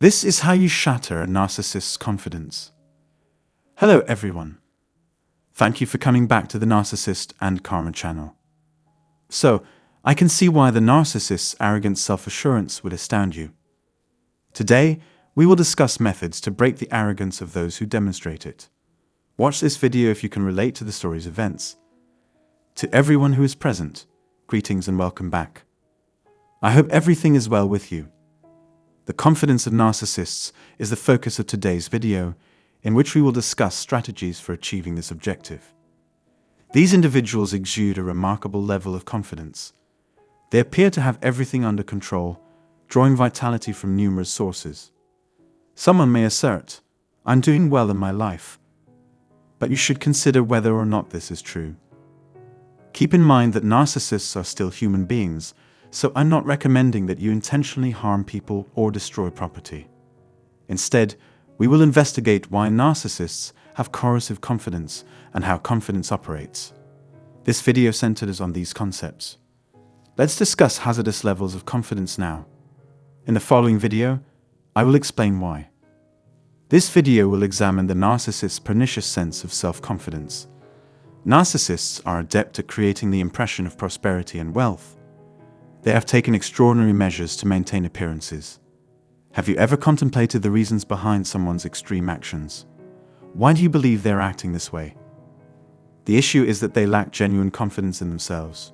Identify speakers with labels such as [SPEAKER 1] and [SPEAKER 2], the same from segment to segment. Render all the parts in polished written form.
[SPEAKER 1] This is how you shatter a narcissist's confidence. Hello everyone. Thank you for coming back to the Narcissist and Karma channel. So, I can see why the narcissist's arrogant self-assurance would astound you. Today, we will discuss methods to break the arrogance of those who demonstrate it. Watch this video if you can relate to the story's events. To everyone who is present, greetings and welcome back. I hope everything is well with you. The confidence of narcissists is the focus of today's video, in which we will discuss strategies for achieving this objective. These individuals exude a remarkable level of confidence. They appear to have everything under control, drawing vitality from numerous sources. Someone may assert, "I'm doing well in my life," but you should consider whether or not this is true. Keep in mind that narcissists are still human beings, so I'm not recommending that you intentionally harm people or destroy property. Instead, we will investigate why narcissists have corrosive confidence and how confidence operates. This video centers on these concepts. Let's discuss hazardous levels of confidence now. In the following video, I will explain why. This video will examine the narcissist's pernicious sense of self-confidence. Narcissists are adept at creating the impression of prosperity and wealth. They have taken extraordinary measures to maintain appearances. Have you ever contemplated the reasons behind someone's extreme actions? Why do you believe they are acting this way? The issue is that they lack genuine confidence in themselves.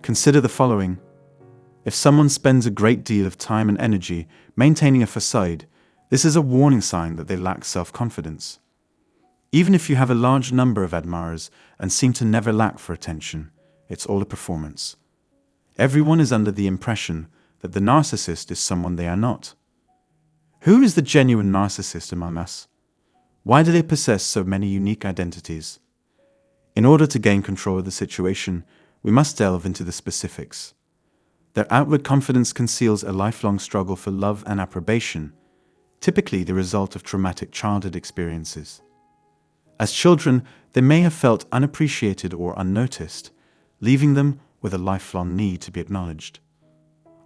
[SPEAKER 1] Consider the following. If someone spends a great deal of time and energy maintaining a facade, this is a warning sign that they lack self-confidence. Even if you have a large number of admirers and seem to never lack for attention, it's all a performance. Everyone is under the impression that the narcissist is someone they are not. Who is the genuine narcissist among us? Why do they possess so many unique identities? In order to gain control of the situation, we must delve into the specifics. Their outward confidence conceals a lifelong struggle for love and approbation, typically the result of traumatic childhood experiences. As children, they may have felt unappreciated or unnoticed, leaving them with a lifelong need to be acknowledged.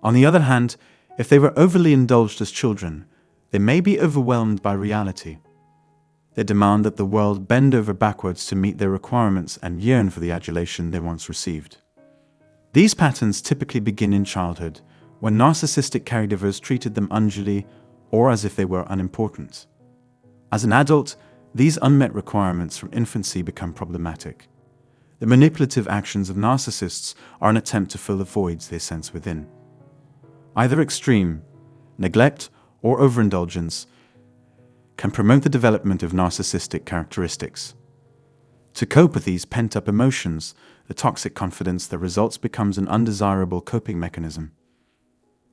[SPEAKER 1] On the other hand, if they were overly indulged as children, they may be overwhelmed by reality. They demand that the world bend over backwards to meet their requirements and yearn for the adulation they once received. These patterns typically begin in childhood, when narcissistic caregivers treated them unduly or as if they were unimportant. As an adult, these unmet requirements from infancy become problematic. The manipulative actions of narcissists are an attempt to fill the voids they sense within. Either extreme, neglect, or overindulgence can promote the development of narcissistic characteristics. To cope with these pent-up emotions, the toxic confidence that results becomes an undesirable coping mechanism.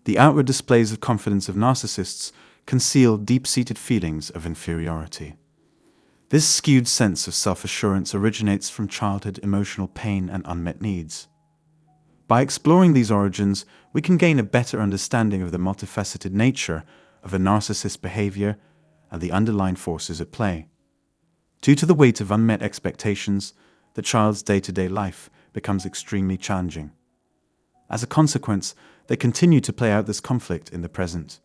[SPEAKER 1] The outward displays of confidence of narcissists conceal deep-seated feelings of inferiority. This skewed sense of self-assurance originates from childhood emotional pain and unmet needs. By exploring these origins, we can gain a better understanding of the multifaceted nature of a narcissist's behavior and the underlying forces at play. Due to the weight of unmet expectations, the child's day-to-day life becomes extremely challenging. As a consequence, they continue to play out this conflict in the present.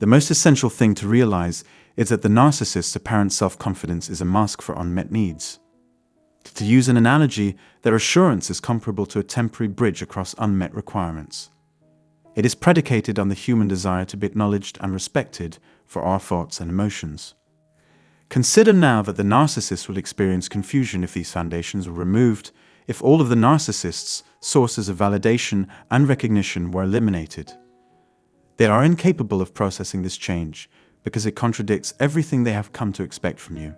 [SPEAKER 1] The most essential thing to realize is that the narcissist's apparent self-confidence is a mask for unmet needs. To use an analogy, their assurance is comparable to a temporary bridge across unmet requirements. It is predicated on the human desire to be acknowledged and respected for our thoughts and emotions. Consider now that the narcissist will experience confusion if these foundations were removed, if all of the narcissist's sources of validation and recognition were eliminated. They are incapable of processing this change because it contradicts everything they have come to expect from you.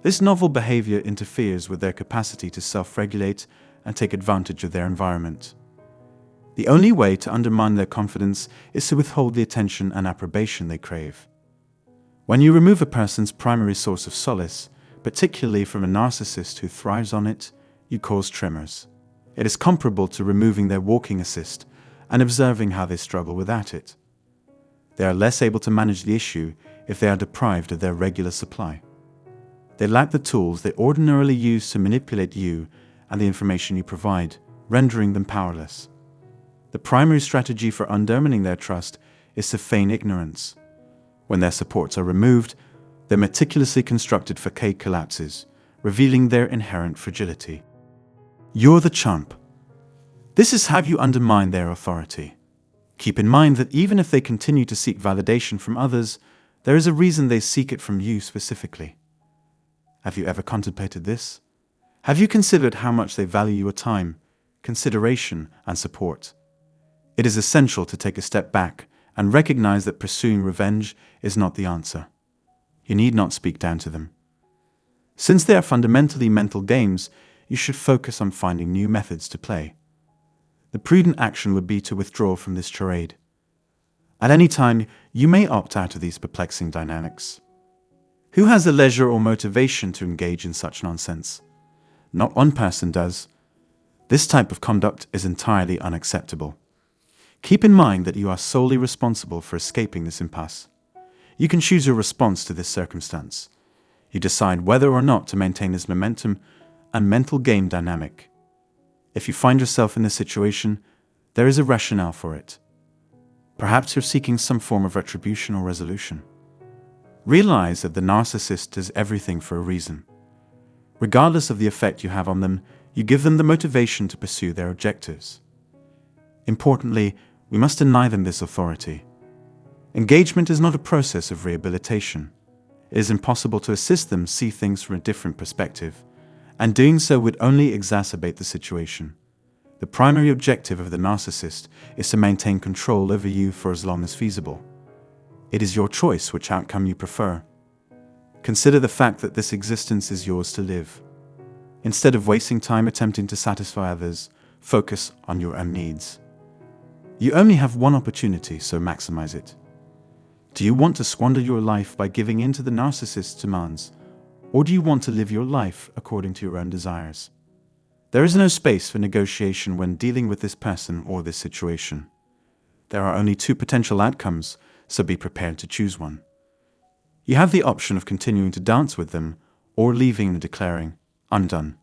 [SPEAKER 1] This novel behavior interferes with their capacity to self-regulate and take advantage of their environment. The only way to undermine their confidence is to withhold the attention and approbation they crave. When you remove a person's primary source of solace, particularly from a narcissist who thrives on it, you cause tremors. It is comparable to removing their walking assist and observing how they struggle without it. They are less able to manage the issue if they are deprived of their regular supply. They lack the tools they ordinarily use to manipulate you and the information you provide, rendering them powerless. The primary strategy for undermining their trust is to feign ignorance. When their supports are removed, their meticulously constructed facade collapses, revealing their inherent fragility. You're the chump. This is how you undermine their authority. Keep in mind that even if they continue to seek validation from others, there is a reason they seek it from you specifically. Have you ever contemplated this? Have you considered how much they value your time, consideration, and support? It is essential to take a step back and recognize that pursuing revenge is not the answer. You need not speak down to them. Since they are fundamentally mental games, you should focus on finding new methods to play. The prudent action would be to withdraw from this charade. At any time, you may opt out of these perplexing dynamics. Who has the leisure or motivation to engage in such nonsense? Not one person does. This type of conduct is entirely unacceptable. Keep in mind that you are solely responsible for escaping this impasse. You can choose your response to this circumstance. You decide whether or not to maintain this momentum and mental game dynamic. If you find yourself in this situation, there is a rationale for it. Perhaps you're seeking some form of retribution or resolution. Realize that the narcissist does everything for a reason. Regardless of the effect you have on them, you give them the motivation to pursue their objectives. Importantly, we must deny them this authority. Engagement is not a process of rehabilitation. It is impossible to assist them see things from a different perspective, and doing so would only exacerbate the situation. The primary objective of the narcissist is to maintain control over you for as long as feasible. It is your choice which outcome you prefer. Consider the fact that this existence is yours to live. Instead of wasting time attempting to satisfy others, focus on your own needs. You only have one opportunity, so maximize it. Do you want to squander your life by giving in to the narcissist's demands, or do you want to live your life according to your own desires? There is no space for negotiation when dealing with this person or this situation. There are only two potential outcomes, so be prepared to choose one. You have the option of continuing to dance with them or leaving and declaring, "I'm done."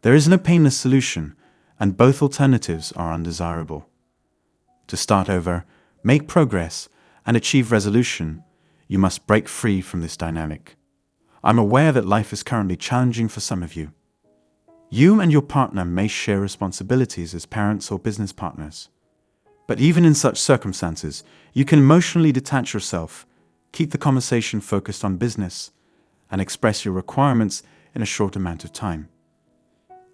[SPEAKER 1] There is no painless solution, and both alternatives are undesirable. To start over, make progress, and achieve resolution, you must break free from this dynamic. I'm aware that life is currently challenging for some of you. You and your partner may share responsibilities as parents or business partners. But even in such circumstances, you can emotionally detach yourself, keep the conversation focused on business, and express your requirements in a short amount of time.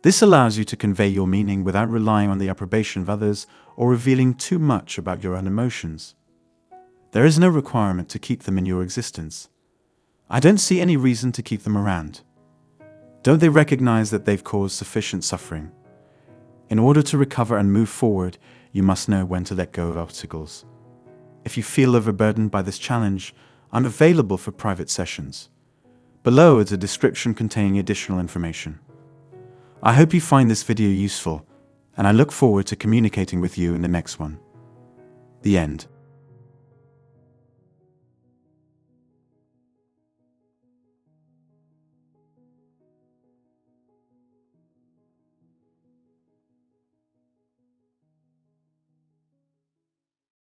[SPEAKER 1] This allows you to convey your meaning without relying on the approbation of others or revealing too much about your own emotions. There is no requirement to keep them in your existence. I don't see any reason to keep them around. Don't they recognize that they've caused sufficient suffering? In order to recover and move forward, you must know when to let go of obstacles. If you feel overburdened by this challenge, I'm available for private sessions. Below is a description containing additional information. I hope you find this video useful, and I look forward to communicating with you in the next one. The end.